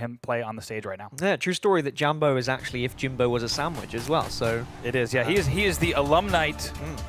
him play on the stage right now. Yeah, true story that Jambo is actually if Jimbo was a sandwich as well. So it is. Yeah, he is the alumni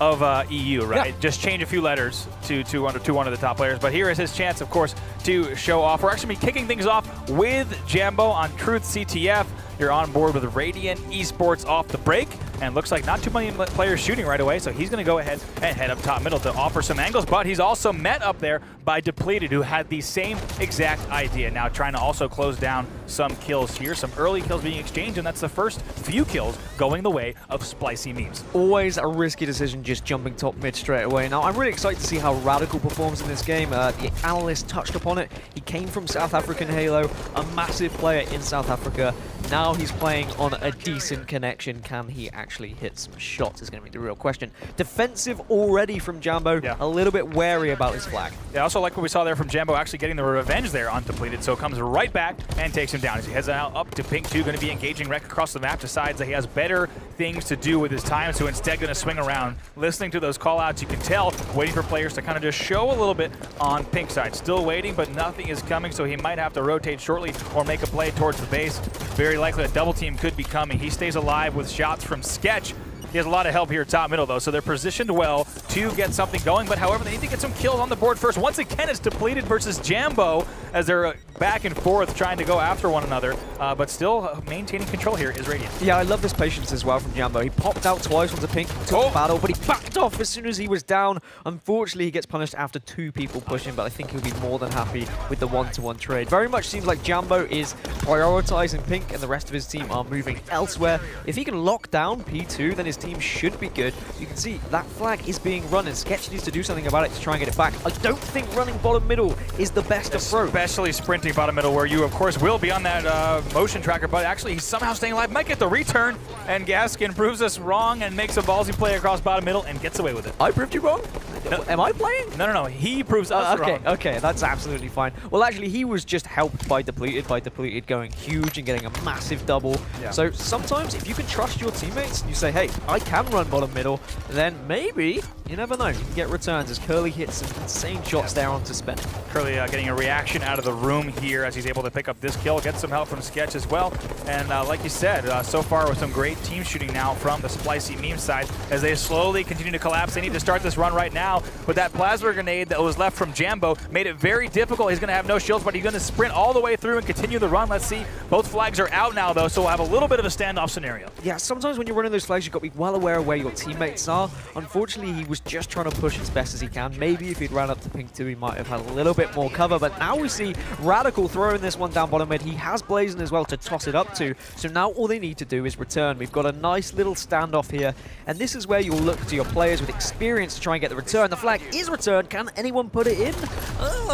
of EU, right? Yeah. Just change a few letters to one of the top players. But here is his chance, of course, to show off. We're actually kicking things off with Jambo on Truth CTF. You're on board with Radiant Esports off the break, and looks like not too many players shooting right away, so he's going to go ahead and head up top middle to offer some angles, but he's also met up there by Depleted, who had the same exact idea. Now trying to also close down some kills here, some early kills being exchanged, and that's the first few kills going the way of SplyceyMemes. Always a risky decision just jumping top mid straight away. Now I'm really excited to see how Radical performs in this game. The analyst touched upon it. He came from South African Halo, a massive player in South Africa. Now he's playing on a decent connection. Can he actually hit some shots is going to be the real question. Defensive already from Jambo, a little bit wary about his flag. Yeah, also like what we saw there from Jambo actually getting the revenge there on Depleted, so comes right back and takes him down. As he heads out up to Pink 2, going to be engaging Rek across the map, decides that he has better things to do with his time, so instead going to swing around. Listening to those call-outs, you can tell, waiting for players to kind of just show a little bit on Pink side. Still waiting, but nothing is coming, so he might have to rotate shortly or make a play towards the base. Very likely a double team could be coming. He stays alive with shots from Sketch. He has a lot of help here top middle, though, so they're positioned well to get something going. But however, they need to get some kills on the board first. Once again, it's Depleted versus Jambo as they're back and forth trying to go after one another. But still maintaining control here is Radiant. Yeah, I love this patience as well from Jambo. He popped out twice onto Pink, took the battle, but he backed off as soon as he was down. Unfortunately, he gets punished after 2 people pushing, but I think he'll be more than happy with the one-to-one trade. Very much seems like Jambo is prioritizing Pink and the rest of his team are moving elsewhere. If he can lock down P2, then his team should be good. You can see that flag is being run and Sketch needs to do something about it to try and get it back. I don't think running bottom middle is the best approach. Especially sprinting bottom middle, where you of course will be on that motion tracker, but actually he's somehow staying alive. Might get the return, and Gaskin proves us wrong and makes a ballsy play across bottom middle and gets away with it. I proved you wrong? No. Am I playing? No. He proves us wrong. Okay, that's absolutely fine. Well, actually, he was just helped by Depleted going huge and getting a massive double. Yeah. So sometimes if you can trust your teammates and you say, hey, I can run bottom middle, then maybe, you never know, you can get returns as Curly hits some insane shots there onto Spenny. Curly getting a reaction out of the room here as he's able to pick up this kill, get some help from Sketch as well. And like you said, so far with some great team shooting now from the SplyceyMemes side as they slowly continue to collapse. They need to start this run right now, but that plasma grenade that was left from Jambo made it very difficult. He's going to have no shields, but he's going to sprint all the way through and continue the run. Let's see. Both flags are out now, though, so we'll have a little bit of a standoff scenario. Yeah, sometimes when you're running those flags, you've got to be well aware of where your teammates are. Unfortunately, he was just trying to push as best as he can. Maybe if he'd ran up to Pink 2, he might have had a little bit more cover, but now we see Radical throwing this one down bottom mid. He has Blazing as well to toss it up to, so now all they need to do is return. We've got a nice little standoff here, and this is where you'll look to your players with experience to try and get the return. The flag is returned. Can anyone put it in?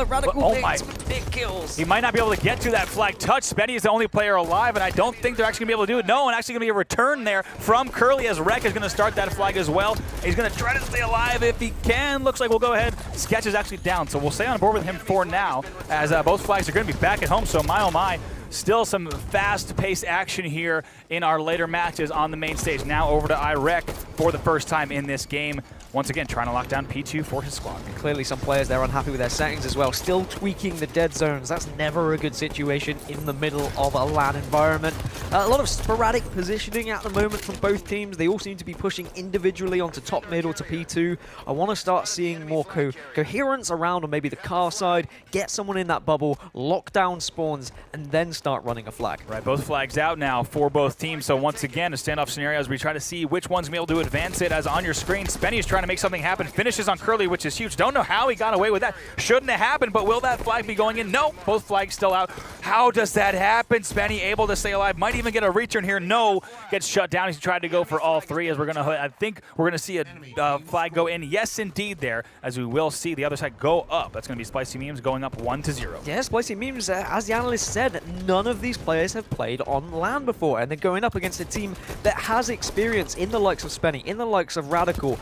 Radical makes big kills. He might not be able to get to that flag touch. Spenny is the only player alive, and I don't think they're actually going to be able to do it. No, and actually going to be a return there from Curly as Rek is going to start that flag as well. He's going to try to stay alive if he can. Looks like we'll go ahead. Sketch is actually down, so we'll stay on board with him for now as both flags are going to be back at home, so my oh my. Still some fast-paced action here in our later matches on the main stage. Now over to iRek for the first time in this game. Once again, trying to lock down P2 for his squad. And clearly some players, they're unhappy with their settings as well. Still tweaking the dead zones. That's never a good situation in the middle of a LAN environment. A lot of sporadic positioning at the moment from both teams. They all seem to be pushing individually onto top mid or to P2. I want to start seeing more coherence around on maybe the car side, get someone in that bubble, lock down spawns, and then start running a flag. Right, both flags out now for both teams. So once again, a standoff scenario as we try to see which one's going to be able to advance it. As on your screen, Spenny is trying to make something happen. Finishes on Curly, which is huge. Don't know how he got away with that. Shouldn't have happened, but will that flag be going in? No, both flags still out. How does that happen? Spenny able to stay alive. Might even get a return here. No, gets shut down. He's tried to go for all three as we're going to, I think we're going to see a flag go in. Yes, indeed there, as we will see the other side go up. That's going to be SplyceyMemes going up 1-0. Yeah, SplyceyMemes, as the analyst said, none of these players have played on LAN before, and they're going up against a team that has experience in the likes of Spenny, in the likes of Radical.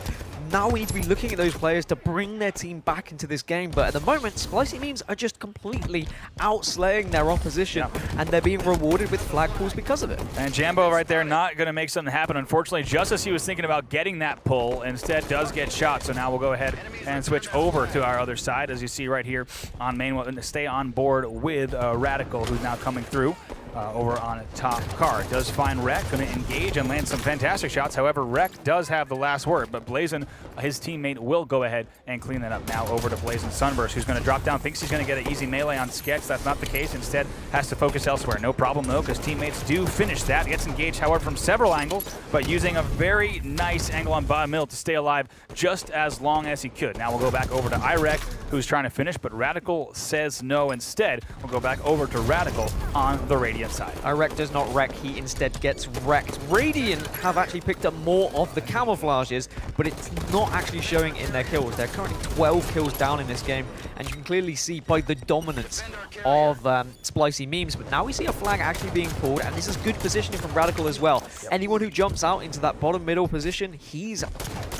now we need to be looking at those players to bring their team back into this game. But at the moment, SplyceyMemes are just completely outslaying their opposition, and they're being rewarded with flag pulls because of it. And Jambo right there not going to make something happen, unfortunately, just as he was thinking about getting that pull, instead does get shot. So now we'll go ahead and switch over to our other side, as you see right here on main, to stay on board with Radical, who's now coming through. Over on a top car. Does find Rek, going to engage and land some fantastic shots. However, Rek does have the last word, but Blazin, his teammate, will go ahead and clean that up. Now over to Blazin Sunburst, who's going to drop down, thinks he's going to get an easy melee on Sketch. That's not the case. Instead, has to focus elsewhere. No problem, though, because teammates do finish that. Gets engaged, however, from several angles, but using a very nice angle on bottom middle to stay alive just as long as he could. Now we'll go back over to Irek, who's trying to finish, but Radical says no instead. We'll go back over to Radical on the Radiant side. Irek does not wreck, he instead gets wrecked. Radiant have actually picked up more of the camouflages, but it's not actually showing in their kills. They're currently 12 kills down in this game, and you can clearly see by the dominance of SplyceyMemes. But now we see a flag actually being pulled, and this is good positioning from Radical as well. Anyone who jumps out into that bottom middle position, he's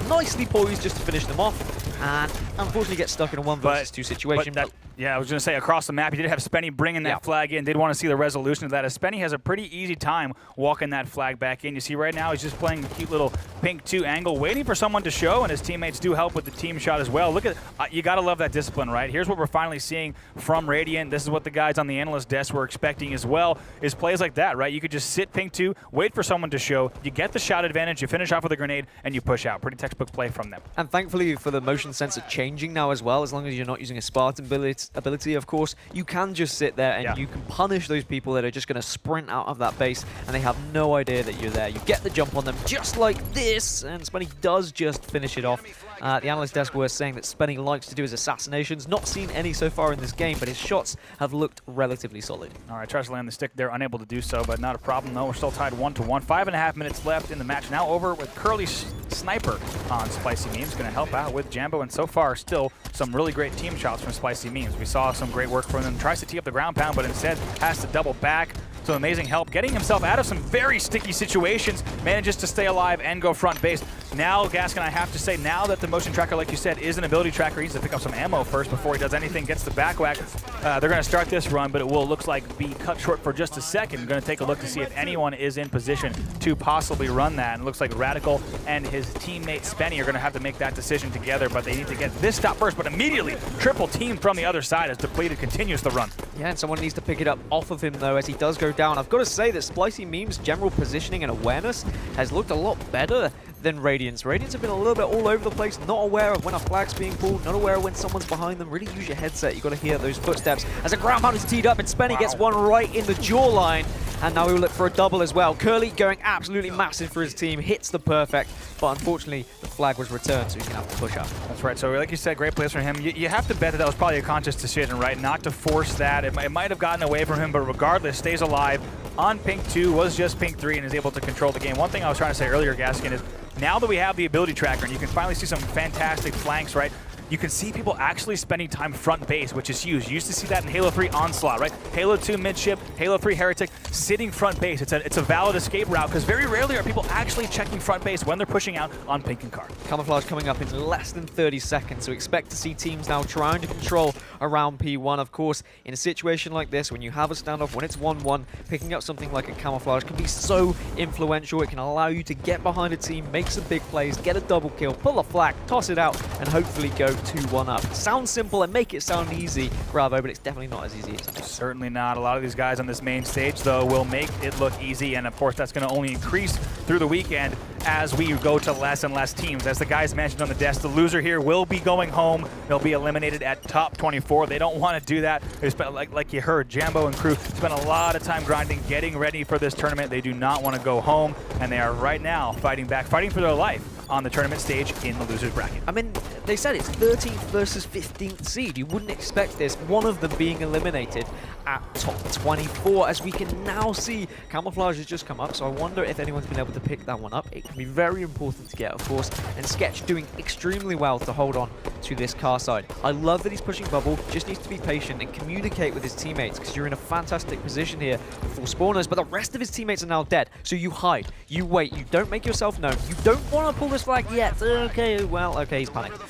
nicely poised just to finish them off, and unfortunately gets stuck in a 1 versus 2 situation. Yeah, I was going to say, across the map, he did have Spenny bringing that flag in. Did want to see the resolution of that, as Spenny has a pretty easy time walking that flag back in. You see right now, he's just playing the cute little pink 2 angle, waiting for someone to show, and his teammates do help with the team shot as well. Look at, you got to love that discipline, right? Here's what we're finally seeing from Radiant. This is what the guys on the analyst desk were expecting as well, is plays like that, right? You could just sit pink 2, wait for someone to show, you get the shot advantage, you finish off with a grenade, and you push out. Pretty textbook play from them. And thankfully for the motion sensor changing now as well, as long as you're not using a Spartan ability, of course, you can just sit there and you can punish those people that are just going to sprint out of that base and they have no idea that you're there. You get the jump on them just like this, and Spenny does just finish it off. The analyst desk were saying that Spenny likes to do his assassinations. Not seen any so far in this game, but his shots have looked relatively solid. All right, tries to land the stick there, unable to do so, but not a problem though. We're still tied 1-1. 5.5 minutes left in the match. Now over with Curly Sniper on SplyceyMemes, going to help out with Jambo, and so far still some really great team shots from SplyceyMemes. We saw some great work from them. Tries to tee up the ground pound, but instead has to double back. So amazing help, getting himself out of some very sticky situations, manages to stay alive and go front base. Now, Gaskin, I have to say, now that the motion tracker, like you said, is an ability tracker, he needs to pick up some ammo first before he does anything, gets the back whack. They're going to start this run, but it will, looks like, be cut short for just a second. Going to take a look to see if anyone is in position to possibly run that. And it looks like Radical and his teammate Spenny are going to have to make that decision together, but they need to get this stop first, but immediately triple team from the other side as Depleted continues the run. Yeah, and someone needs to pick it up off of him, though, as he does go down. I've got to say that SplyceyMemes' general positioning and awareness has looked a lot better than Radiant's. Radiant's have been a little bit all over the place, not aware of when a flag's being pulled, not aware of when someone's behind them. Really use your headset. You've got to hear those footsteps as a ground pound is teed up, and Spenny gets one right in the jawline. And now we will look for a double as well. Curly going absolutely massive for his team, hits the perfect, but unfortunately the flag was returned, so he's going to have to push up. That's right. So like you said, great plays from him. You have to bet that was probably a conscious decision, right? Not to force that. It might have gotten away from him, but regardless, stays alive. On pink 2, was just pink 3, and is able to control the game. One thing I was trying to say earlier, Gaskin, is now that we have the ability tracker, and you can finally see some fantastic flanks, right? You can see people actually spending time front base, which is huge. You used to see that in Halo 3 Onslaught, right? Halo 2 midship, Halo 3 Heretic, sitting front base. It's a valid escape route, because very rarely are people actually checking front base when they're pushing out on pink and card. Camouflage coming up in less than 30 seconds, so expect to see teams now trying to control around P1. Of course, in a situation like this, when you have a standoff, when it's 1-1, picking up something like a camouflage can be so influential. It can allow you to get behind a team, make some big plays, get a double kill, pull a flag, toss it out, and hopefully go 2-1 up. Sounds simple and make it sound easy, Bravo, but it's definitely not as easy as it sounds. Certainly not. A lot of these guys on this main stage, though, will make it look easy, and of course that's going to only increase through the weekend as we go to less and less teams. As the guys mentioned on the desk, the loser here will be going home. They'll be eliminated at top 24. They don't want to do that. They spent, like you heard, Jambo and crew spent a lot of time grinding, getting ready for this tournament. They do not want to go home, and they are right now fighting back, fighting for their life on the tournament stage in the losers bracket. I mean, they said it's 13th versus 15th seed. You wouldn't expect this, one of them being eliminated at top 24, as we can now see Camouflage has just come up, so I wonder if anyone's been able to pick that one up. It can be very important to get, of course, and Sketch doing extremely well to hold on to this car side. I love that he's pushing bubble, just needs to be patient and communicate with his teammates, because you're in a fantastic position here for spawners, but the rest of his teammates are now dead, so you hide, you wait, you don't make yourself known, you don't want to pull the this flag yet. Okay, well, okay, he's panicked.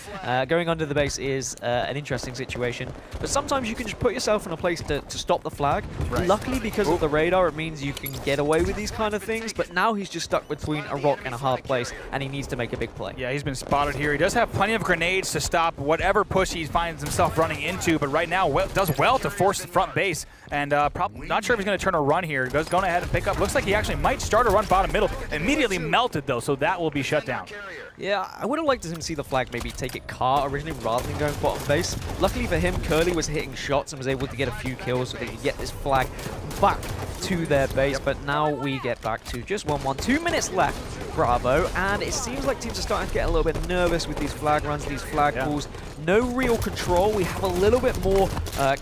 Going under the base is an interesting situation, but sometimes you can just put yourself in a place to stop the flag. Right. Luckily, because of the radar, it means you can get away with these kind of things, but now he's just stuck between a rock and a hard place, and he needs to make a big play. Yeah, he's been spotted here. He does have plenty of grenades to stop whatever push he finds himself running into, but right now does well to force the front base, and probably not sure if he's going to turn a run here. Goes going ahead and pick up. Looks like he actually might start a run bottom middle. Immediately melted, though, so that will be shut down. Yeah, I would have liked to see the flag maybe take it car originally rather than going bottom base. Luckily for him, Curly was hitting shots and was able to get a few kills so they could get this flag back to their base. But now we get back to just 1-1. 2 minutes left, Bravo, and it seems like teams are starting to get a little bit nervous with these flag runs, these flag pulls. No real control. We have a little bit more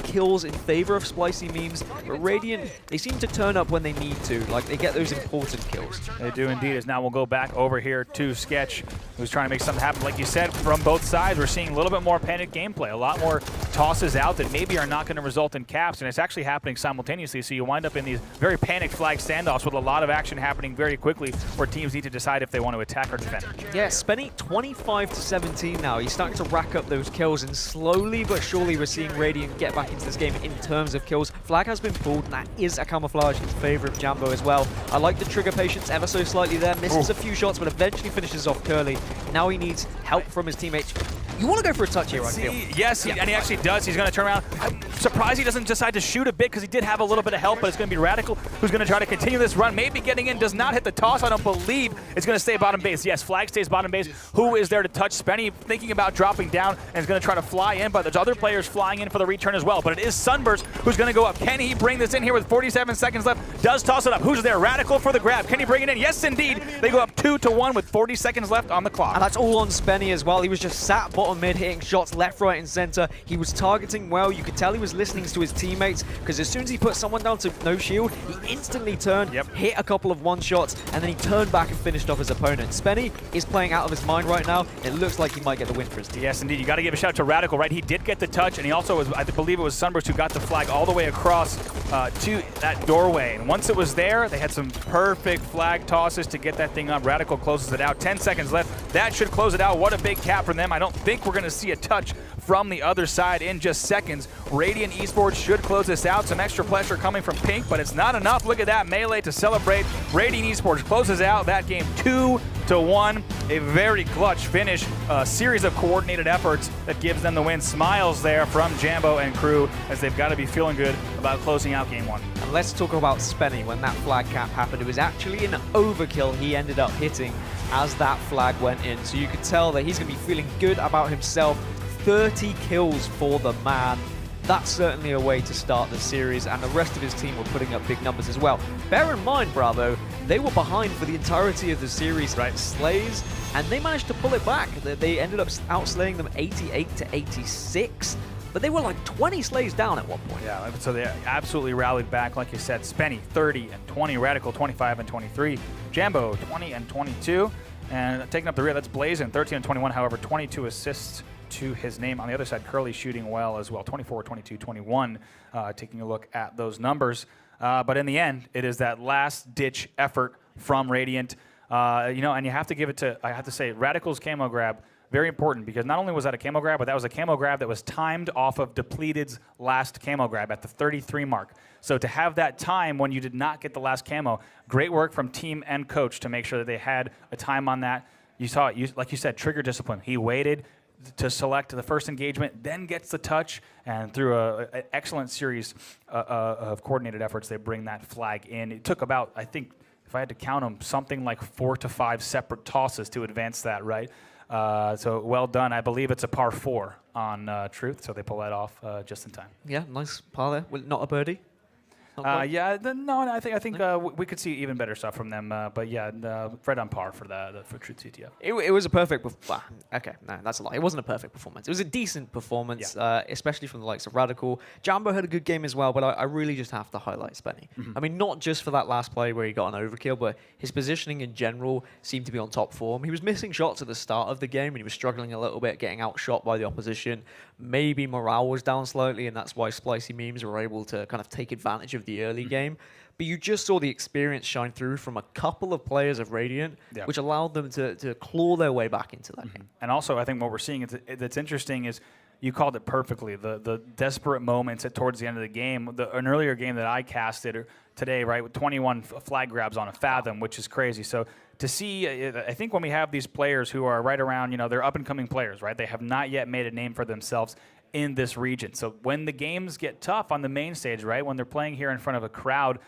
kills in favor of SplyceyMemes, but Radiant, they seem to turn up when they need to. Like, they get those important kills. They do indeed. As now we'll go back over here to Sketch, who's trying to make something happen. Like you said, from both sides, we're seeing a little bit more panic gameplay, a lot more tosses out that maybe are not going to result in caps, and it's actually happening simultaneously, so you wind up in these very panic flag standoffs with a lot of action happening very quickly where teams need to decide if they want to attack or defend. Yeah, Spenny 25-17 now. He's starting to rack up those kills, and slowly but surely we're seeing Radiant get back into this game in terms of kills. Flag has been pulled, and that is a camouflage in favor of Jambo as well. I like the trigger patience ever so slightly there. Misses a few shots, but eventually finishes off Curly. Now he needs help from his teammates. You want to go for a touch here, I feel. Yes, and he actually does. He's going to turn around. I'm surprised he doesn't decide to shoot a bit because he did have a little bit of help, but it's going to be Radical who's going to try to continue this run. Maybe getting in, does not hit the toss. I don't believe it's going to stay bottom base. Yes, flag stays bottom base. Who is there to touch? Spenny thinking about dropping down and is going to try to fly in, but there's other players flying in for the return as well. But it is Sunburst who's going to go up. Can he bring this in here with 47 seconds left? Does toss it up. Who's there? Radical for the grab. Can he bring it in? Yes, indeed. They go up 2-1 with 40 seconds left on the clock. And that's all on Spenny as well. He was just sat bottom mid hitting shots left, right, and center. He was targeting well. You could tell he was listening to his teammates because as soon as he put someone down to no shield, he instantly turned, hit a couple of one-shots, and then he turned back and finished off his opponent. Spenny is playing out of his mind right now. It looks like he might get the win for his team. Yes, indeed. You got to give a shout out to Radical, right? He did get the touch, and he also was, I believe it was Sunburst who got the flag all the way across to that doorway. And once it was there, they had some perfect flag tosses to get that thing up. Radical closes it out. 10 seconds left. That should close it out. What a big cap from them. I don't think we're going to see a touch from the other side in just seconds. Radiant Esports should close this out. Some extra pressure coming from Pink, but it's not enough. Look at that melee to celebrate. Radiant Esports closes out that game 2-1. A very clutch finish. A series of coordinated efforts that gives them the win. Smiles there from Jambo and crew as they've got to be feeling good about closing out game one. And let's talk about Spenny when that flag cap happened. It was actually an overkill he ended up hitting as that flag went in. So you could tell that he's going to be feeling good about himself. 30 kills for the man. That's certainly a way to start the series, and the rest of his team were putting up big numbers as well. Bear in mind, Bravo, they were behind for the entirety of the series, Slays, and they managed to pull it back. They ended up outslaying them 88-86, but they were like 20 Slays down at one point. Yeah, so they absolutely rallied back. Like you said, Spenny 30-20, Radical 25-23, Jambo 20-22, and taking up the rear, that's Blazin 13-21, however, 22 assists to his name. On the other side, Curly shooting well as well, 24, 22, 21, taking a look at those numbers. But in the end, it is that last-ditch effort from Radiant. You know, and you have to give it to, I have to say, Radical's camo grab, very important, because not only was that a camo grab, but that was a camo grab that was timed off of Depleted's last camo grab at the 33 mark. So to have that time when you did not get the last camo, great work from team and coach to make sure that they had a time on that. You saw it, like you said, trigger discipline. He waited to select the first engagement, then gets the touch, and through an excellent series of coordinated efforts, they bring that flag in. It took about, I think, if I had to count them, something like 4 to 5 separate tosses to advance that, right? So well done. I believe it's a par 4 on Truth, so they pull that off just in time. Yeah, nice par there. Well, not a birdie. Yeah, no, I think we could see even better stuff from them. But yeah, right on par for for Truth CTF. It was a perfect. Okay, no, that's a lie. It wasn't a perfect performance. It was a decent performance, especially from the likes of Radical. Jambo had a good game as well, but I really just have to highlight Spenny. I mean, not just for that last play where he got an overkill, but his positioning in general seemed to be on top form. He was missing shots at the start of the game, and he was struggling a little bit, getting outshot by the opposition. Maybe morale was down slightly, and that's why SplyceyMemes were able to kind of take advantage of the early game. but you just saw the experience shine through from a couple of players of Radiant, Yeah. which allowed them to claw their way back into that game. And also, I think what we're seeing that's interesting is you called it perfectly. The desperate moments towards the end of the game. An earlier game that I casted today, right, with 21 flag grabs on a Fathom, which is crazy. So to see, I think when we have these players who are right around, they're up-and-coming players, right? They have not yet made a name for themselves in this region. So when the games get tough on the main stage, right, when they're playing here in front of a crowd,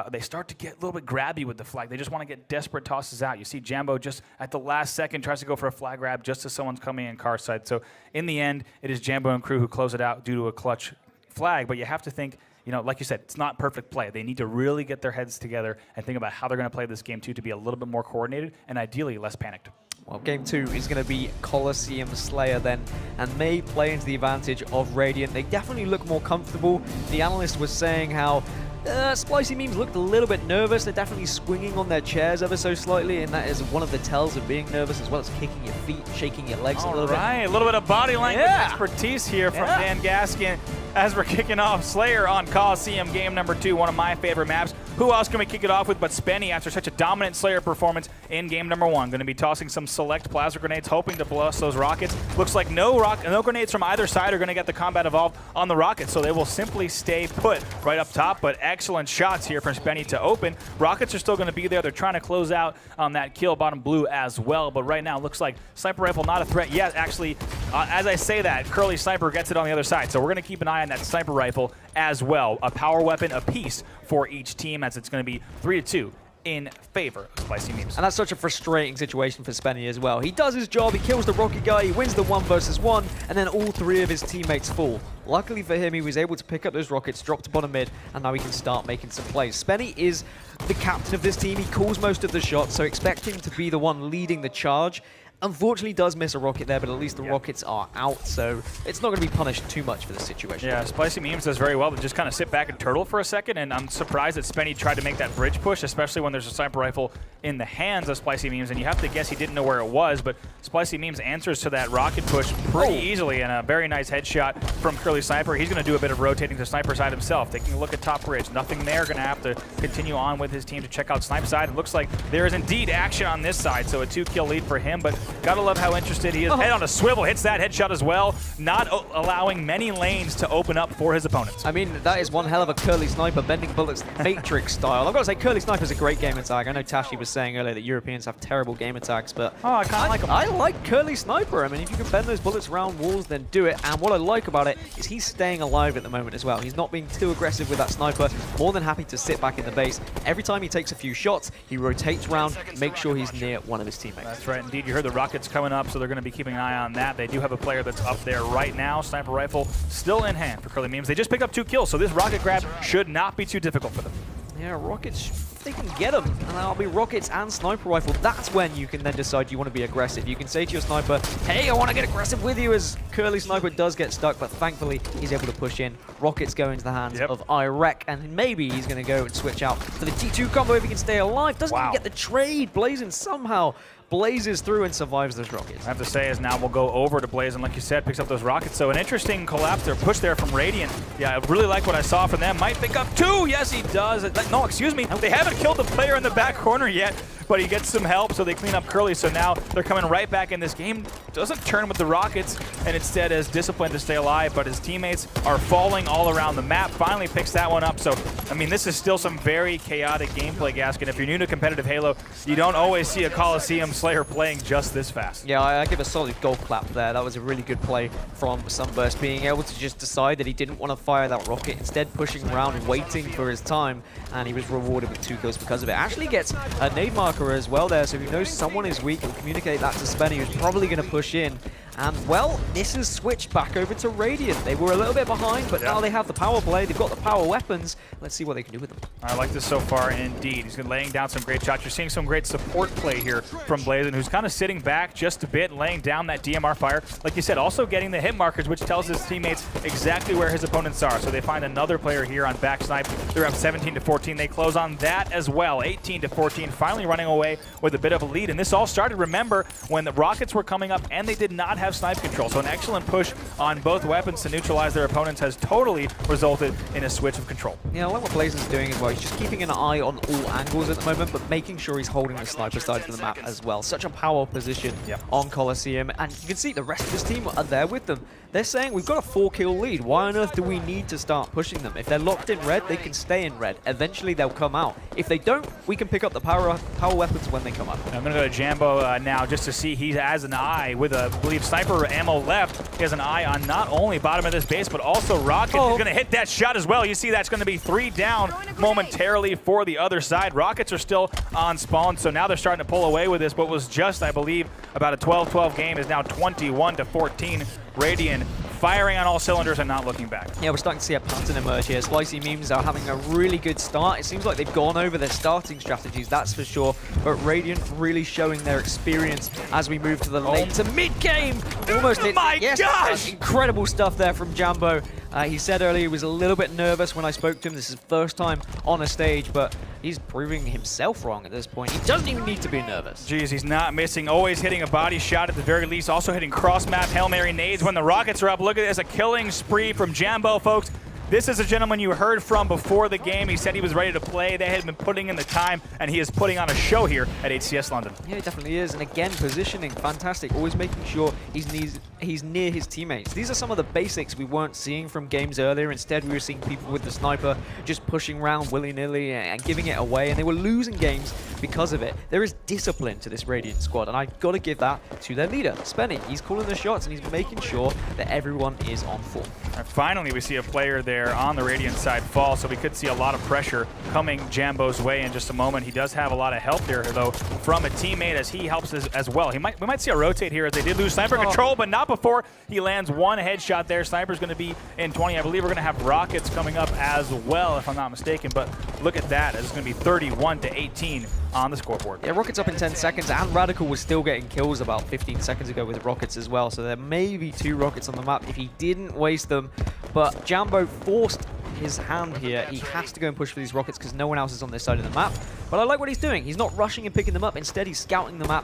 they start to get a little bit grabby with the flag. They just want to get desperate tosses out. You see Jambo just at the last second tries to go for a flag grab just as someone's coming in car side. So in the end, it is Jambo and crew who close it out due to a clutch flag. But you have to think, like you said, it's not perfect play. They need to really get their heads together and think about how they're going to play this game too to be a little bit more coordinated and ideally less panicked. Well, game 2 is going to be Coliseum Slayer then, and may play into the advantage of Radiant. They definitely look more comfortable. The analyst was saying how SplyceyMemes looked a little bit nervous. They're definitely swinging on their chairs ever so slightly, and that is one of the tells of being nervous, as well as kicking your feet, shaking your legs a little bit. A little bit of body language expertise here from Dan Gaskin as we're kicking off Slayer on Coliseum game number 2, one of my favorite maps. Who else can we kick it off with but Spenny after such a dominant Slayer performance in game number 1? Going to be tossing some select plasma grenades, hoping to blast those rockets. Looks like no grenades from either side are going to get the combat evolved on the rockets, so they will simply stay put right up top. But excellent shots here from Spenny to open. Rockets are still going to be there. They're trying to close out on that kill bottom blue as well. But right now, looks like Sniper Rifle not a threat yet. Actually, as I say that, Curly Sniper gets it on the other side. So we're going to keep an eye on that Sniper Rifle as well. A power weapon apiece for each team, as it's going to be 3-2 in favor of SplyceyMemes. And that's such a frustrating situation for Spenny as well. He does his job, he kills the rocket guy, he wins the 1 versus 1, and then all 3 of his teammates fall. Luckily for him, he was able to pick up those rockets, drop to bottom mid, and now he can start making some plays. Spenny is the captain of this team. He calls most of the shots, so expect him to be the one leading the charge. Unfortunately, does miss a rocket there, but at least the rockets are out, so it's not going to be punished too much for this situation. Yeah, SplyceyMemes does very well to just kind of sit back and turtle for a second, and I'm surprised that Spenny tried to make that bridge push, especially when there's a sniper rifle in the hands of SplyceyMemes, and you have to guess he didn't know where it was, but SplyceyMemes answers to that rocket push pretty easily, and a very nice headshot from Curly Sniper. He's going to do a bit of rotating to sniper side himself, taking a look at top bridge. Nothing there, going to have to continue on with his team to check out sniper side. It looks like there is indeed action on this side, so a 2-kill lead for him, but gotta love how interested he is. Head on a swivel, hits that headshot as well, not allowing many lanes to open up for his opponents. I mean, that is one hell of a Curly Sniper, bending bullets Matrix style. I've got to say, Curly Sniper is a great game attack. I know Tashi was saying earlier that Europeans have terrible game attacks, but I kind of like him. I like Curly Sniper. I mean, if you can bend those bullets around walls, then do it. And what I like about it is he's staying alive at the moment as well. He's not being too aggressive with that sniper, more than happy to sit back in the base. Every time he takes a few shots, he rotates around, make sure he's near one of his teammates. That's right, indeed. You heard the rockets coming up, so they're going to be keeping an eye on that. They do have a player that's up there right now. Sniper rifle still in hand for Curly Memes. They just picked up 2 kills, so this rocket grab should not be too difficult for them. Yeah, rockets, if they can get them, and that'll be rockets and sniper rifle. That's when you can then decide you want to be aggressive. You can say to your sniper, hey, I want to get aggressive with you, as Curly Sniper does get stuck, but thankfully he's able to push in. Rockets go into the hands of Irek, and maybe he's going to go and switch out for the T2 combo if he can stay alive. Doesn't even get the trade. Blazin somehow blazes through and survives those rockets. I have to say is now we'll go over to Blazin, like you said, picks up those rockets. So an interesting collapse there, push there from Radiant. Yeah, I really like what I saw from them. Might pick up 2. Yes, he does. No, excuse me. They haven't killed the player in the back corner yet, but he gets some help, so they clean up Curly. So now they're coming right back in this game. Doesn't turn with the rockets, and instead is disciplined to stay alive, but his teammates are falling all around the map. Finally picks that one up. So, I mean, this is still some very chaotic gameplay, Gaskin. If you're new to competitive Halo, you don't always see a Coliseum Slayer playing just this fast. Yeah, I give a solid goal clap there. That was a really good play from Sunburst, being able to just decide that he didn't want to fire that rocket, instead pushing around, waiting for his time, and he was rewarded with 2 kills because of it. Actually gets a nade marker as well there, so if he knows someone is weak, he'll communicate that to Spenny, who's probably going to push in. And, well, this has switched back over to Radiant. They were a little bit behind, but now they have the power play. They've got the power weapons. Let's see what they can do with them. I like this so far, indeed. He's laying down some great shots. You're seeing some great support play here from Blazin, who's kind of sitting back just a bit, laying down that DMR fire. Like you said, also getting the hit markers, which tells his teammates exactly where his opponents are. So they find another player here on back snipe. They're up 17-14. They close on that as well, 18-14, finally running away with a bit of a lead. And this all started, remember, when the rockets were coming up and they did not have have snipe control. So an excellent push on both weapons to neutralize their opponents has totally resulted in a switch of control. Yeah, I like what Blazon's doing as well. He's just keeping an eye on all angles at the moment, but making sure he's holding the sniper side of the map as well. Such a power position on Coliseum, and you can see the rest of his team are there with them. They're saying we've got a 4-kill lead. Why on earth do we need to start pushing them? If they're locked in red, they can stay in red. Eventually, they'll come out. If they don't, we can pick up the power weapons when they come up. I'm going to go to Jambo now just to see he has an eye with I believe, sniper ammo left. He has an eye on not only bottom of this base, but also Rocket. He's going to hit that shot as well. You see that's going to be 3 down momentarily for the other side. Rockets are still on spawn, so now they're starting to pull away with this. What was just, I believe, about a 12-12 game is now 21-14. Radiant firing on all cylinders and not looking back. Yeah, we're starting to see a pattern emerge here. SplyceyMemes are having a really good start. It seems like they've gone over their starting strategies, that's for sure. But Radiant really showing their experience as we move to the late to mid-game. Almost hit. My gosh! Incredible stuff there from Jambo. He said earlier he was a little bit nervous when I spoke to him. This is his first time on a stage, but he's proving himself wrong at this point. He doesn't even need to be nervous. Jeez, he's not missing. Always hitting a body shot at the very least. Also hitting cross-map Hail Mary nades when the Rockets are up. Look at this, a killing spree from Jambo, folks. This is a gentleman you heard from before the game. He said he was ready to play. They had been putting in the time, and he is putting on a show here at HCS London. Yeah, he definitely is. And again, positioning, fantastic. Always making sure he's near his teammates. These are some of the basics we weren't seeing from games earlier. Instead, we were seeing people with the sniper just pushing around willy-nilly and giving it away, and they were losing games because of it. There is discipline to this Radiant squad, and I've got to give that to their leader, Spenny. He's calling the shots, and he's making sure that everyone is on form. And finally, we see a player there on the Radiant side fall, so we could see a lot of pressure coming Jambo's way in just a moment. He does have a lot of help there, though, from a teammate as he helps as well. We might see a rotate here as they did lose sniper control, but not before he lands one headshot there. Sniper's going to be in 20. I believe we're going to have Rockets coming up as well, if I'm not mistaken, but look at that. It's going to be 31-18 on the scoreboard. Yeah, Rockets up in 10 seconds, and Radical was still getting kills about 15 seconds ago with Rockets as well, so there may be 2 Rockets on the map if he didn't waste them, but Jambo forced his hand here. He has to go and push for these Rockets because no one else is on this side of the map. But I like what he's doing. He's not rushing and picking them up. Instead, he's scouting the map.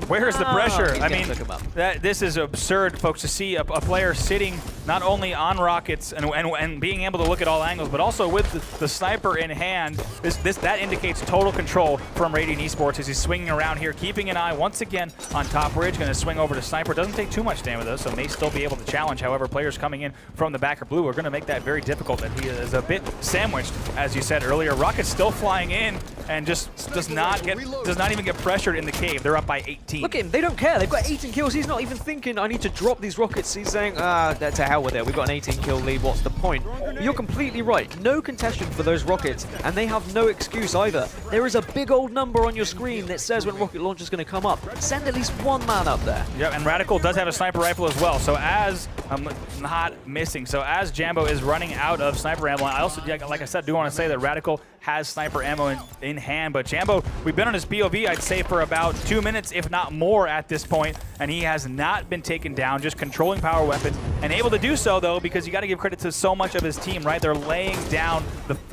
Where is the pressure? I mean, this is absurd, folks, to see a player sitting not only on Rockets and being able to look at all angles, but also with the sniper in hand. That indicates total control from Radiant Esports as he's swinging around here, keeping an eye once again on top bridge. Going to swing over to Sniper. Doesn't take too much damage, though, so may still be able to challenge. However, players coming in from the back or blue are going to make that very difficult, and he is a bit sandwiched, as you said earlier. Rocket's still flying in and just does not even get pressured in the cave. They're up by 18. Look at him. They don't care. They've got 18 kills. He's not even thinking, I need to drop these Rockets. He's saying, to hell with it. We've got an 18-kill lead. What's the point? You're completely right. No contention for those Rockets, and they have no excuse either. There is a big old number on your screen that says when rocket launch is going to come up. Send at least 1 man up there. Yeah, and Radical does have a sniper rifle as well. So as I'm not missing. So as Jambo is running out of sniper ammo, I also, like I said, do want to say that Radical has sniper ammo in hand, but Jambo, we've been on his POV, I'd say, for about 2 minutes, if not more at this point, and he has not been taken down, just controlling power weapons, and able to do so, though, because you got to give credit to so much of his team, right? They're laying down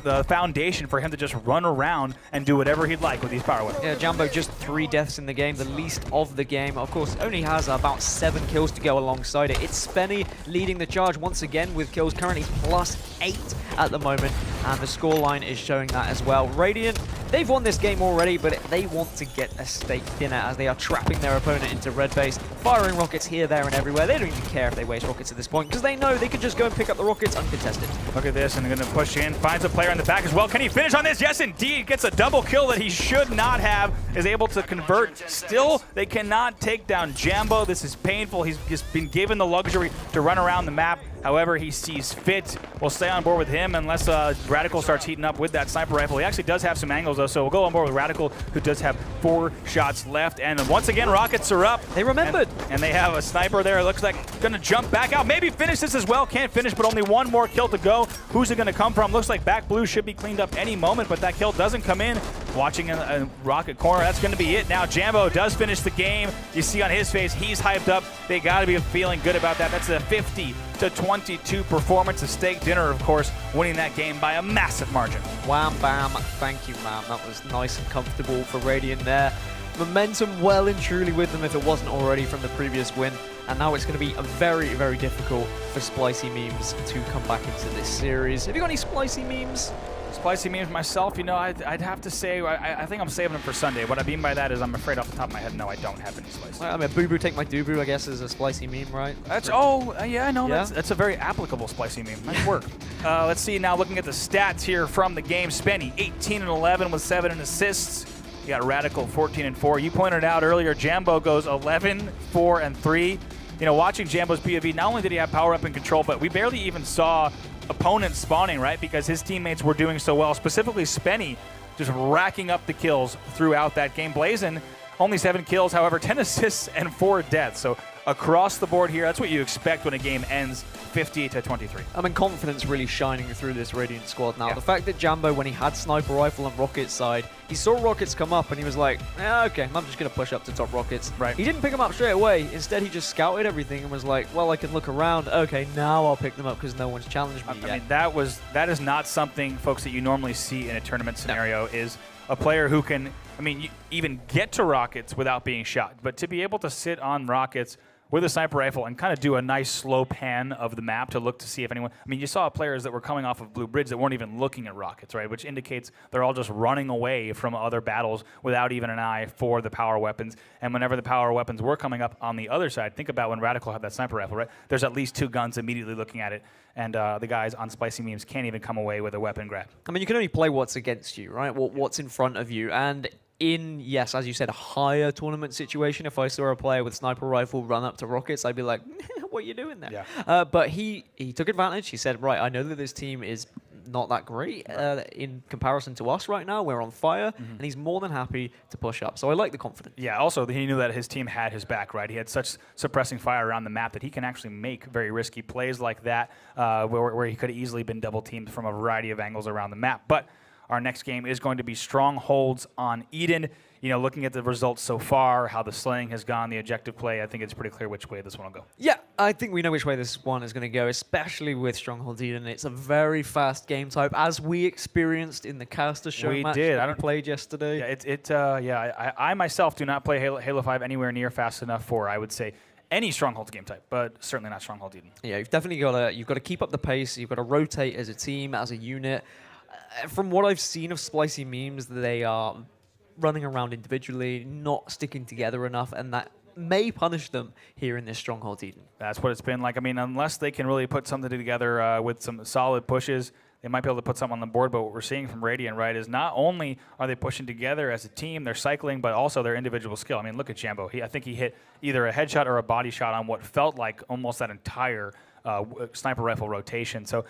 the foundation for him to just run around and do whatever he'd like with these power weapons. Yeah, Jambo just 3 deaths in the game, the least of the game. Of course, only has about 7 kills to go alongside it. It's Spenny leading the charge once again with kills currently +8 at the moment, and the scoreline is showing that as well. Radiant, they've won this game already, but they want to get a steak dinner as they are trapping their opponent into red base, firing rockets here, there, and everywhere. They don't even care if they waste rockets at this point because they know they can just go and pick up the rockets uncontested. Look at this, and they're going to push in, finds a player in the back as well. Can he finish on this? Yes, indeed. Gets a double kill that he should not have, is able to convert. Still, they cannot take down Jambo. This is painful. He's just been given the luxury to run around the map however he sees fit. We'll stay on board with him unless Radical starts heating up with that sniper rifle. He actually does have some angles, though, so we'll go on board with Radical, who does have 4 shots left. And once again, rockets are up. They remembered. And they have a sniper there. It looks like going to jump back out. Maybe finish this as well. Can't finish, but only 1 more kill to go. Who's it going to come from? Looks like back blue should be cleaned up any moment, but that kill doesn't come in. watching a rocket corner. That's going to be it. Now Jambo does finish the game. You see on his face, he's hyped up. They got to be feeling good about that. That's a 50-22 performance. A steak dinner, of course, winning that game by a massive margin. Wham bam, thank you, ma'am. That was nice and comfortable for Radiant there. Momentum well and truly with them if it wasn't already from the previous win. And now it's going to be very, very difficult for SplyceyMemes to come back into this series. Have you got any SplyceyMemes? SplyceyMemes myself, you know, I'd have to say, I think I'm saving them for Sunday. What I mean by that is I'm afraid off the top of my head, no, I don't have any Splycey. Well, I mean, Boo Boo Take My Doo-Boo, I guess, is a Splycey meme, right? That's, yeah, no, yeah? That's a very applicable Splycey meme. Nice work. Let's see now, looking at the stats here from the game. Spenny, 18-11 with 7 assists. You got Radical, 14-4. You pointed out earlier, Jambo goes 11-4-3. You know, watching Jambo's POV, not only did he have power up and control, but we barely even saw opponents spawning, right? Because his teammates were doing so well, specifically Spenny, just racking up the kills throughout that game. Blazin, only 7 kills, however, 10 assists and 4 deaths. So across the board here, that's what you expect when a game ends 58-23. I mean, confidence really shining through this Radiant squad now. Yeah. The fact that Jambo, when he had Sniper Rifle on Rocket's side, he saw Rockets come up and he was like, yeah, okay, I'm just going to push up to top Rockets. Right. He didn't pick them up straight away. Instead, he just scouted everything and was like, well, I can look around. Okay, now I'll pick them up because no one's challenged me yet. I mean, that is not something, folks, that you normally see in a tournament scenario, is a player who can, I mean, you even get to Rockets without being shot. But to be able to sit on Rockets with a sniper rifle and kind of do a nice slow pan of the map to look to see if anyone, I mean, you saw players that were coming off of Blue Bridge that weren't even looking at Rockets, right? Which indicates they're all just running away from other battles without even an eye for the power weapons. And whenever the power weapons were coming up on the other side, think about when Radical had that sniper rifle, right? There's at least 2 guns immediately looking at it. And the guys on SplyceyMemes can't even come away with a weapon grab. I mean, you can only play what's against you, right? What's in front of you. And in, yes, as you said, a higher tournament situation, if I saw a player with sniper rifle run up to Rockets, I'd be like, what are you doing there? Yeah. But he took advantage. He said, right, I know that this team is not that great in comparison to us right now. We're on fire, and he's more than happy to push up. So I like the confidence. Yeah, also, he knew that his team had his back, right? He had such suppressing fire around the map that he can actually make very risky plays like that, where he could have easily been double-teamed from a variety of angles around the map. But our next game is going to be Strongholds on Eden. You know, looking at the results so far, how the slaying has gone, the objective play, I think it's pretty clear which way this one will go. Yeah, I think we know which way this one is going to go, especially with Stronghold Eden. It's a very fast game type, as we experienced in the Caster Show match that we played yesterday. Yeah, I myself do not play Halo 5 anywhere near fast enough for, I would say, any Strongholds game type, but certainly not Stronghold Eden. Yeah, you've definitely got to keep up the pace. You've got to rotate as a team, as a unit. From what I've seen of SplyceyMemes, they are running around individually, not sticking together enough, and that may punish them here in this Stronghold Eden. That's what it's been like. I mean, unless they can really put something together with some solid pushes, they might be able to put something on the board. But what we're seeing from Radiant, right, is not only are they pushing together as a team, they're cycling, but also their individual skill. I mean, look at Jambo. I think he hit either a headshot or a body shot on what felt like almost that entire sniper rifle rotation. So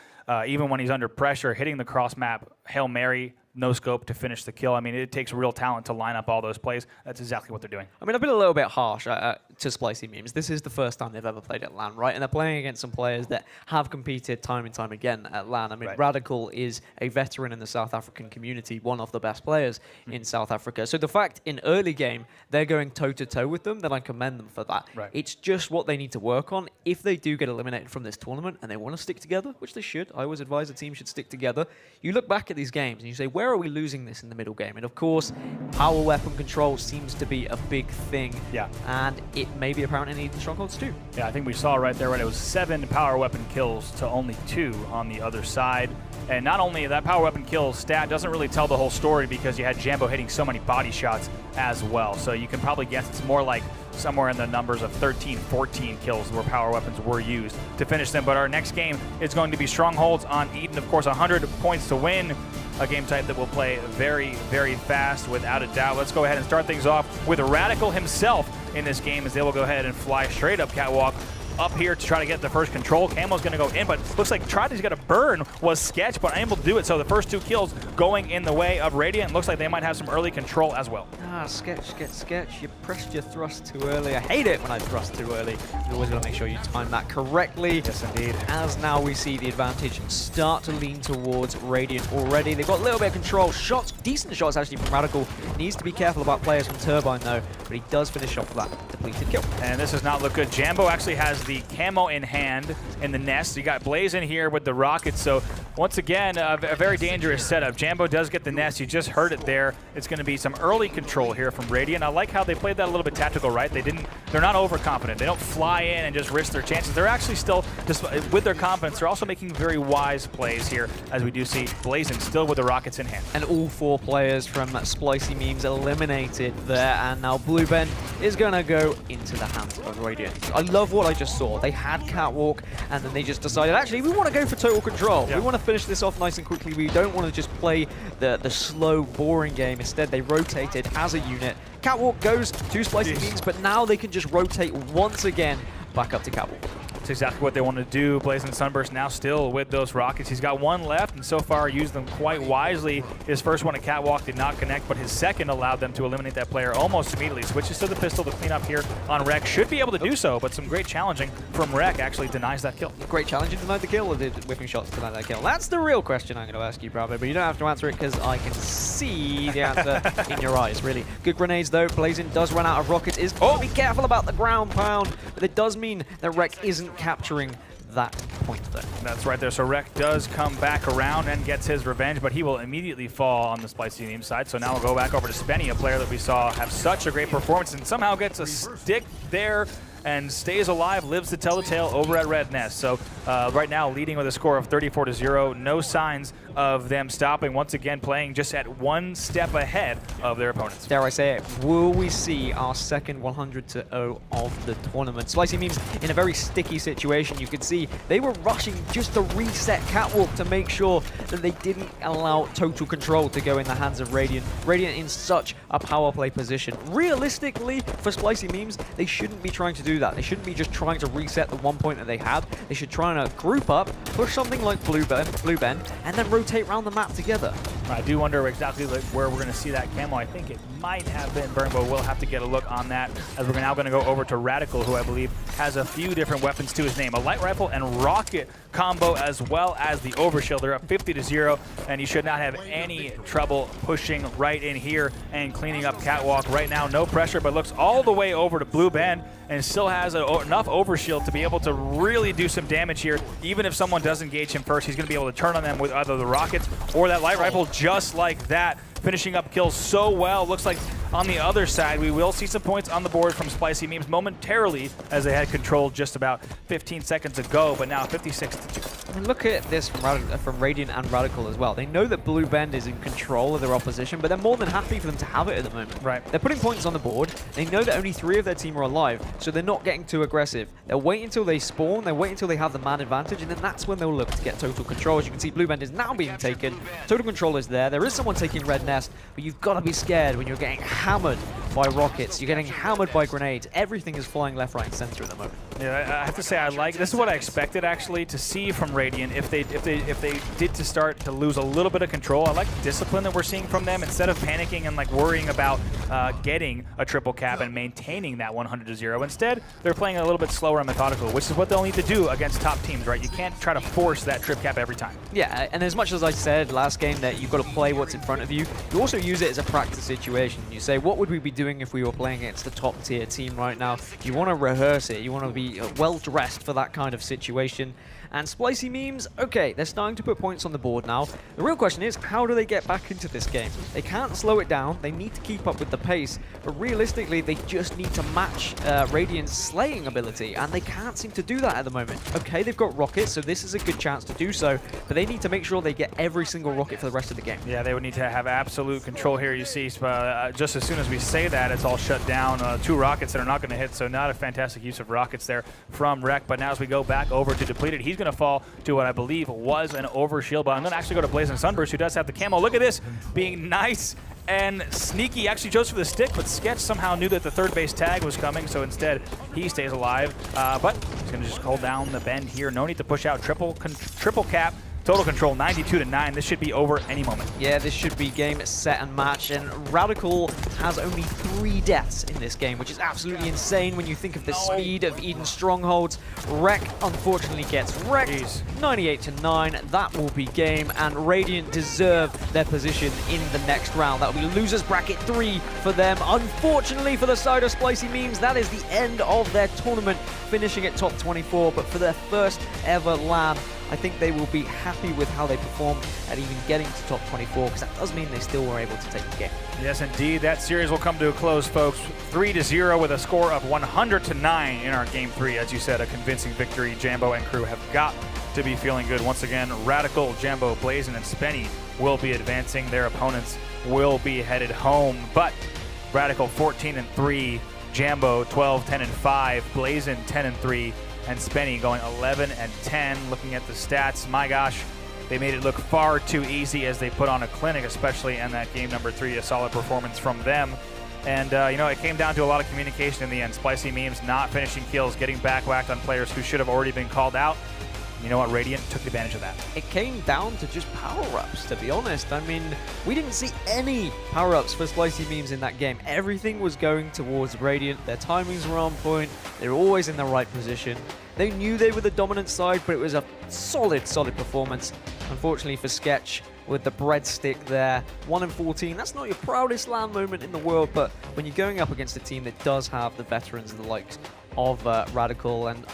even when he's under pressure, hitting the cross map, Hail Mary, no scope to finish the kill. I mean, it takes real talent to line up all those plays. That's exactly what they're doing. I mean, I've been a little bit harsh to SplyceyMemes. This is the first time they've ever played at LAN, right? And they're playing against some players that have competed time and time again at LAN. I mean, right. Radical is a veteran in the South African community, one of the best players in South Africa. So the fact in early game they're going toe-to-toe with them, then I commend them for that. Right. It's just what they need to work on. If they do get eliminated from this tournament and they want to stick together, which they should, I always advise a team should stick together. You look back at these games and you say, where are we losing this in the middle game? And of course, power weapon control seems to be a big thing. Yeah. And it may be apparent in Eden Strongholds too. Yeah, I think we saw right there, right? It was 7 power weapon kills to only 2 on the other side. And not only that power weapon kill stat doesn't really tell the whole story because you had Jambo hitting so many body shots as well. So you can probably guess it's more like somewhere in the numbers of 13, 14 kills where power weapons were used to finish them. But our next game is going to be Strongholds on Eden. Of course, 100 points to win. A game type that will play very, very fast, without a doubt. Let's go ahead and start things off with Radical himself in this game, as they will go ahead and fly straight up catwalk up here to try to get the first control. Camo's going to go in, but looks like tried to get a burn was Sketch, but unable to do it. So the first 2 kills going in the way of Radiant. Looks like they might have some early control as well. Sketch. You pressed your thrust too early. I hate it when I thrust too early. You always got to make sure you time that correctly. Yes, indeed. As now we see the advantage start to lean towards Radiant already. They've got a little bit of control. Shots, decent shots actually from Radical. Needs to be careful about players from Turbine though, but he does finish off that depleted kill. And this does not look good. Jambo actually has the camo in hand in the nest. You got Blaze in here with the rockets, so once again, a very dangerous setup. Jambo does get the nest. You just heard it there. It's going to be some early control here from Radiant. I like how they played that a little bit tactical, right? They're not overconfident. They don't fly in and just risk their chances. They're actually still, just with their confidence, they're also making very wise plays here, as we do see Blazing still with the rockets in hand. And all 4 players from SplyceyMemes eliminated there, and now Blue Ben is going to go into the hands of Radiant. I love what I just saw. They had Catwalk, and then they just decided, actually, we want to go for total control. Yeah. We want to finish this off nice and quickly. We don't want to just play the slow, boring game. Instead, they rotated as a unit. Catwalk goes to SplyceyMemes, but now they can just rotate once again back up to Catwalk. That's exactly what they want to do. Blazing Sunburst now still with those rockets. He's got 1 left, and so far used them quite wisely. His first one at Catwalk did not connect, but his second allowed them to eliminate that player almost immediately. Switches to the pistol to clean up here on Rek. Should be able to do so, but some great challenging from Rek actually denies that kill. Great challenging denied the kill, or did whipping shots deny that kill? That's the real question I'm going to ask you, Bravo, but you don't have to answer it because I can see the answer in your eyes, really. Good grenades, though. Blazing does run out of rockets. Is be careful about the ground pound, but it does mean that Rek isn't capturing that point there. That's right there. So Rek does come back around and gets his revenge, but he will immediately fall on the SplyceyMemes side. So now we'll go back over to Spenny, a player that we saw have such a great performance and somehow gets a stick there and stays alive, lives to tell the tale over at Red Nest. So right now leading with a score of 34-0. No signs of them stopping. Once again, playing just at 1 step ahead of their opponents. Dare I say it, will we see our second 100-0 of the tournament? SplyceyMemes in a very sticky situation. You could see they were rushing just to reset Catwalk to make sure that they didn't allow total control to go in the hands of Radiant. Radiant in such a power play position. Realistically, for SplyceyMemes, they shouldn't be trying to do that. They shouldn't be just trying to reset the 1 point that they had. They should try and group up, push something like Blue Ben, and then rotate around the map together. I do wonder exactly where we're going to see that camo. I think it might have been burned, but we'll have to get a look on that, as we're now going to go over to Radical, who I believe has a few different weapons to his name. A light rifle and rocket combo, as well as the overshield. They're up 50-0, and you should not have any trouble pushing right in here and cleaning up Catwalk. Right now, no pressure, but looks all the way over to Blue Ben and still has enough overshield to be able to really do some damage here. Even if someone does engage him first, he's going to be able to turn on them with either the rockets or that light rifle, just like that. Finishing up kills so well. Looks like on the other side, we will see some points on the board from SplyceyMemes momentarily, as they had controlled just about 15 seconds ago, but now 56-2. And look at this from Radiant and Radical as well. They know that Blue Bend is in control of their opposition, but they're more than happy for them to have it at the moment. Right. They're putting points on the board. They know that only 3 of their team are alive, so they're not getting too aggressive. They'll wait until they spawn, they'll wait until they have the man advantage, and then that's when they'll look to get total control. As you can see, Blue Bend is now being taken. Total control is there. There is someone taking Red Nest, but you've got to be scared when you're getting hammered by rockets. You're getting hammered by grenades. Everything is flying left, right, and center at the moment. Yeah, I have to say, this is what I expected actually to see from Radiant. If they did to start to lose a little bit of control, I like the discipline that we're seeing from them. Instead of panicking and like worrying about getting a triple cap and maintaining that 100-0, instead they're playing a little bit slower and methodical, which is what they'll need to do against top teams, right? You can't try to force that trip cap every time. Yeah, and as much as I said last game that you've got to play what's in front of you, you also use it as a practice situation. You say, what would we be doing if we were playing against the top tier team right now? You want to rehearse it. You want to be well dressed for that kind of situation. And SplyceyMemes, okay, they're starting to put points on the board now. The real question is, how do they get back into this game? They can't slow it down. They need to keep up with the pace. But realistically, they just need to match Radiant's slaying ability, and they can't seem to do that at the moment. Okay, they've got rockets, so this is a good chance to do so, but they need to make sure they get every single rocket for the rest of the game. Yeah, they would need to have absolute control here. You see, just as soon as we say that, it's all shut down. 2 rockets that are not going to hit, so not a fantastic use of rockets there from Rek. But now as we go back over to Depleted, he's going to fall to what I believe was an overshield, but I'm going to actually go to Blazing Sunburst, who does have the camo. Look at this, being nice and Sneaky actually chose for the stick, but Sketch somehow knew that the third base tag was coming, so instead he stays alive. But he's going to just hold down the bend here. No need to push out. Triple cap. Total control 92-9. This should be over any moment. Yeah, this should be game, set, and match. And Radical has only 3 deaths in this game, which is absolutely insane when you think of the speed of Eden's strongholds. Rek unfortunately gets wrecked. 98-9. That will be game. And Radiant deserve their position in the next round. That will be losers bracket 3 for them. Unfortunately for the side of SplyceyMemes, that is the end of their tournament, finishing at top 24. But for their first ever LAN, I think they will be happy with how they performed and even getting to top 24, because that does mean they still were able to take the game. Yes, indeed. That series will come to a close, folks. 3-0 with a score of 100-9 in our game 3. As you said, a convincing victory. Jambo and crew have got to be feeling good. Once again, Radical, Jambo, Blazin, and Spenny will be advancing. Their opponents will be headed home. But Radical 14-3, Jambo 12-10-5, Blazin 10-3, and Spenny going 11-10. Looking at the stats, my gosh, they made it look far too easy as they put on a clinic, especially in that game number 3, a solid performance from them. And, you know, it came down to a lot of communication in the end. SplyceyMemes not finishing kills, getting back-whacked on players who should have already been called out. You know what? Radiant took advantage of that. It came down to just power-ups, to be honest. I mean, we didn't see any power-ups for SplyceyMemes in that game. Everything was going towards Radiant. Their timings were on point. They were always in the right position. They knew they were the dominant side, but it was a solid performance. Unfortunately for Sketch, with the breadstick there, 1-14. That's not your proudest LAN moment in the world, but when you're going up against a team that does have the veterans and the likes of Radical, and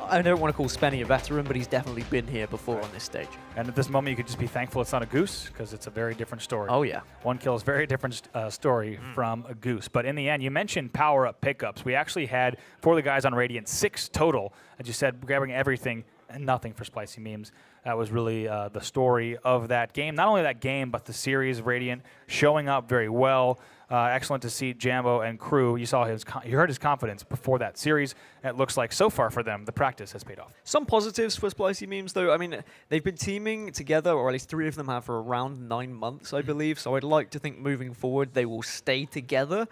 I don't want to call Spenny a veteran, but he's definitely been here before on this stage. And at this moment, you could just be thankful it's not a goose, because it's a very different story. Oh, yeah. One kill is a very different story from a goose. But in the end, you mentioned power-up pickups. We actually had, for the guys on Radiant, 6 total. As you said, grabbing everything and nothing for SplyceyMemes. That was really the story of that game. Not only that game, but the series. Radiant showing up very well. Excellent to see Jambo and crew. You saw you heard his confidence before that series. It looks like so far for them, the practice has paid off. Some positives for SplyceyMemes, though. I mean, they've been teaming together, or at least 3 of them have, for around 9 months, I believe. So I'd like to think moving forward they will stay together.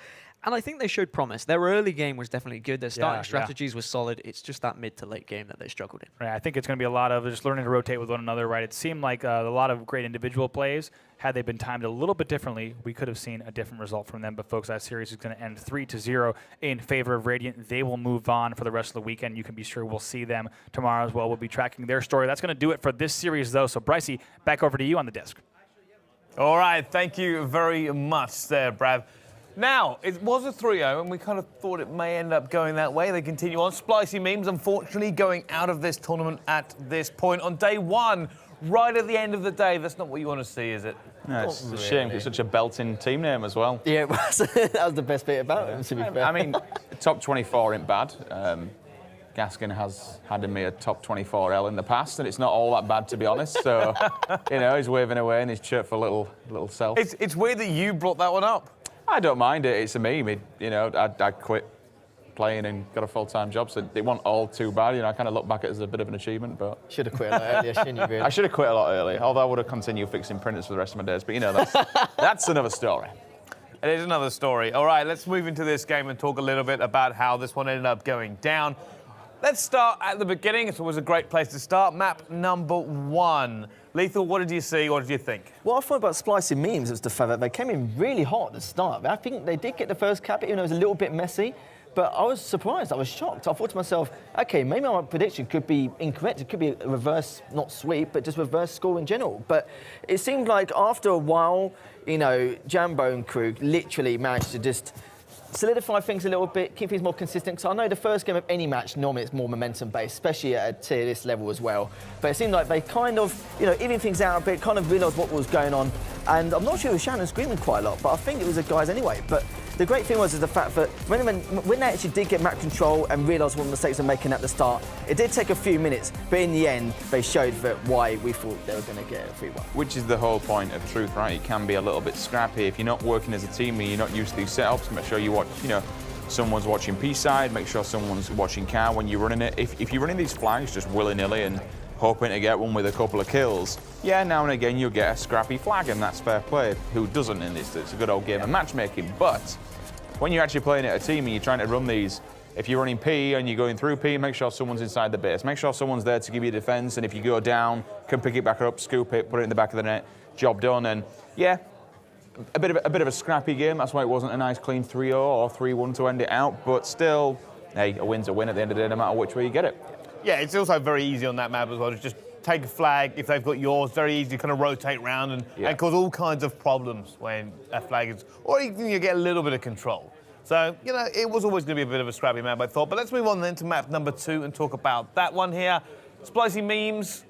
And I think they showed promise. Their early game was definitely good. Their starting strategies were solid. It's just that mid to late game that they struggled in. Right, I think it's going to be a lot of just learning to rotate with one another, right? It seemed like a lot of great individual plays. Had they been timed a little bit differently, we could have seen a different result from them. But, folks, that series is going to end 3-0 in favor of Radiant. They will move on for the rest of the weekend. You can be sure we'll see them tomorrow as well. We'll be tracking their story. That's going to do it for this series, though. So, Brycey, back over to you on the disc. All right, thank you very much there, Brad. Now, it was a 3-0, and we kind of thought it may end up going that way. They continue on. SplyceyMemes, unfortunately, going out of this tournament at this point on day 1, right at the end of the day. That's not what you want to see, is it? No, it's a shame. It's such a belting team name as well. Yeah, it was. That was the best bit about it, to be fair. I mean, top 24 ain't bad. Gaskin has had me a top 24L in the past, and it's not all that bad, to be honest. So, you know, he's waving away in his cheerful little self. It's weird that you brought that one up. I don't mind it. It's a meme. You know, I quit playing and got a full-time job, so it wasn't all too bad. You know, I kind of look back at it as a bit of an achievement, but... Should have quit a lot earlier, shouldn't you, really? I should have quit a lot earlier, although I would have continued fixing printers for the rest of my days. But, you know, that's another story. It is another story. All right, let's move into this game and talk a little bit about how this one ended up going down. Let's start at the beginning. It's always a great place to start. Map number 1. Lethal, what did you see? What did you think? What I thought about SplyceyMemes was the fact that they came in really hot at the start. I think they did get the first cap, even though it was a little bit messy. But I was surprised. I was shocked. I thought to myself, OK, maybe my prediction could be incorrect. It could be a reverse, not sweep, but just reverse score in general. But it seemed like after a while, you know, Jambo and crew literally managed to just solidify things a little bit, keep things more consistent. Because I know the first game of any match, normally it's more momentum-based, especially at a tier this level as well. But it seemed like they kind of, you know, even things out a bit, kind of realised what was going on. And I'm not sure it was Shannon screaming quite a lot, but I think it was the guys anyway. But the great thing was the fact that when they actually did get map control and realised what mistakes they were making at the start, it did take a few minutes, but in the end, they showed that why we thought they were going to get a 3-1. Which is the whole point of truth, right? It can be a little bit scrappy. If you're not working as a team and you're not used to these setups, make sure you watch, you know, someone's watching P-side, make sure someone's watching car when you're running it. If you're running these flags just willy-nilly and hoping to get one with a couple of kills. Yeah, now and again you'll get a scrappy flag, and that's fair play. Who doesn't in this? It's a good old game of matchmaking. But when you're actually playing at a team and you're trying to run these, if you're running P and you're going through P, make sure someone's inside the base. Make sure someone's there to give you defense, and if you go down, can pick it back up, scoop it, put it in the back of the net, job done. And yeah, a bit of a scrappy game. That's why it wasn't a nice clean 3-0 or 3-1 to end it out. But still, hey, a win's a win at the end of the day, no matter which way you get it. Yeah, it's also very easy on that map as well to just take a flag if they've got yours. Very easy to kind of rotate around and cause all kinds of problems when a flag is, or even you get a little bit of control. So, you know, it was always going to be a bit of a scrappy map, I thought. But let's move on then to map number 2 and talk about that one here. SplyceyMemes,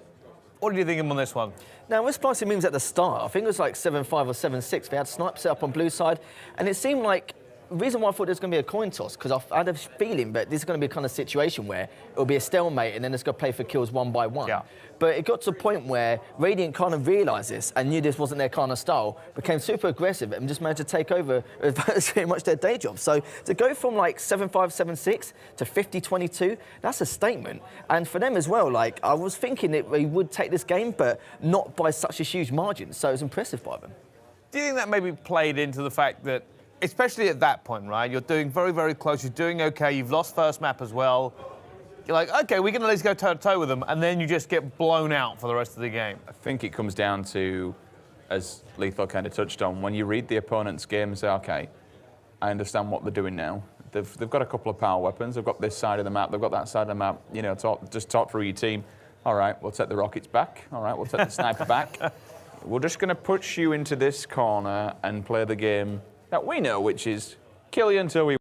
what do you think on this one? Now, with SplyceyMemes at the start, I think it was like 7-5 or 7-6. They had snipes set up on blue side, and it seemed like the reason why I thought there was going to be a coin toss, because I had a feeling that this is going to be a kind of situation where it'll be a stalemate and then it's going to play for kills one by one. Yeah. But it got to a point where Radiant kind of realised this and knew this wasn't their kind of style, became super aggressive and just managed to take over pretty much their day job. So to go from like 7-5, 7-6 to 50-22, that's a statement. And for them as well, like I was thinking that they would take this game, but not by such a huge margin. So it was impressive by them. Do you think that maybe played into the fact that, especially at that point, right, you're doing very, very close, you're doing okay, you've lost first map as well. You're like, okay, we can at least go toe-to-toe with them, and then you just get blown out for the rest of the game. I think it comes down to, as Lethal kind of touched on, when you read the opponent's game and say, okay, I understand what they're doing now. They've got a couple of power weapons. They've got this side of the map. They've got that side of the map. You know, just talk through your team. All right, we'll take the rockets back. All right, we'll take the sniper back. We're just going to push you into this corner and play the game that we know, which is kill you until we